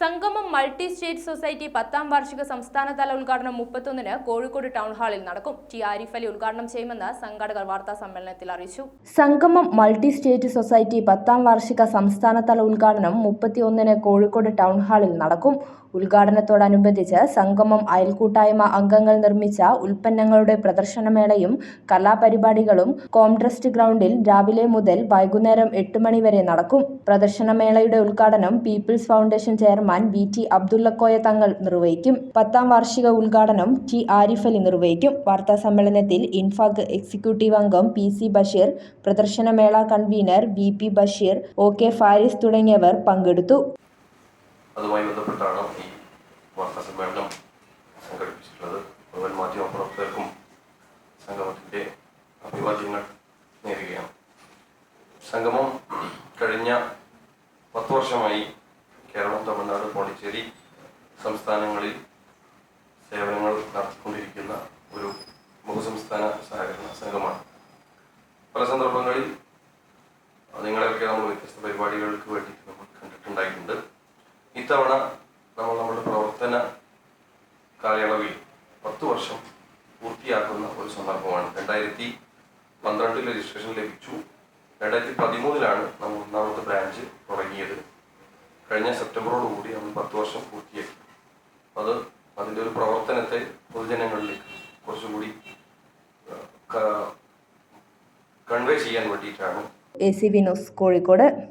സംഗമം multi state society 10ാം വാർഷിക സംസ്ഥാനതല ഉദ്ഘാടനം 31-ന് കോഴിക്കോട് ടൗൺ ഹാളിൽ നടക്കും. ടി ആരിഫ് അലി ഉദ്ഘാടനം ചെയ്യുമെന്ന് സംഘാടകർ വാർത്താ സമ്മേളനത്തിൽ അറിയിച്ചു. സംഗമം മൾട്ടി സ്റ്റേറ്റ് സൊസൈറ്റി 10ാം വാർഷിക സംസ്ഥാനതല ഉദ്ഘാടനം 31-ന് കോഴിക്കോട് ടൗൺ ഹാളിൽ നടക്കും. ഉദ്ഘാടനത്തോടനുബന്ധിച്ച് സംഗമം അയൽക്കൂട്ടായ്മ അംഗങ്ങൾ നിർമ്മിച്ച ഉൽപ്പന്നങ്ങളുടെ പ്രദർശനമേളയും കലാപരിപാടികളും കോംട്രസ്റ്റ് ഗ്രൗണ്ടിൽ രാവിലെ മുതൽ വൈകുന്നേരം 8 മണി വരെ നടക്കും. പ്രദർശനമേളയുടെ ഉദ്ഘാടനം people's foundation chairman VT Abdullakoya Thangal നിർവഹിക്കും. 10ാം വാർഷിക ഉദ്ഘാടനം ടി ആരിഫ് അലി നിർവഹിക്കും. വാർത്താ സമ്മേളനത്തിൽ ഇൻഫാക് എക്സിക്യൂട്ടീവ് അംഗം PC ബഷീർ, പ്രദർശനമേള convener VP Basheer, OK Faris തുടങ്ങിയവർ പങ്കെടുത്തു. അതുമായി ബന്ധപ്പെട്ടാണ് ഈ വാർത്താ സമ്മേളനം സംഘടിപ്പിച്ചിട്ടുള്ളത്. മുഴുവൻ മാധ്യമപ്രവർത്തകർക്കും സംഗമത്തിൻ്റെ അഭിവാദ്യങ്ങൾ നേരുകയാണ്. സംഗമം കഴിഞ്ഞ 10 വർഷമായി കേരളം, തമിഴ്നാട്, പോണ്ടിച്ചേരി സംസ്ഥാനങ്ങളിൽ സേവനങ്ങൾ നടത്തിക്കൊണ്ടിരിക്കുന്ന ഒരു ബഹുസംസ്ഥാന സഹകരണ സംഘമാണ്. പല സന്ദർഭങ്ങളിൽ നിങ്ങളെയൊക്കെ നമ്മൾ വ്യത്യസ്ത പരിപാടികൾക്ക് വേണ്ടി നമ്മൾ കണ്ടിട്ടുണ്ടായിട്ടുണ്ട്. ഇത്തവണ നമ്മുടെ പ്രവർത്തന കാലയളവിൽ 10 വർഷം പൂർത്തിയാക്കുന്ന ഒരു സന്ദർഭമാണ്. 2012 രജിസ്ട്രേഷൻ ലഭിച്ചു. 2013 നമ്മൾ 1ാമത്തെ ബ്രാഞ്ച് തുടങ്ങിയത്. കഴിഞ്ഞ സെപ്റ്റംബറോടുകൂടി നമ്മൾ 10 വർഷം പൂർത്തിയാക്കി. അതിൻ്റെ ഒരു പ്രവർത്തനത്തെ പൊതുജനങ്ങളിലേക്ക് കുറച്ചുകൂടി കൺവേ ചെയ്യാൻ വേണ്ടിയിട്ടാണ്. ACV news, Kozhikode.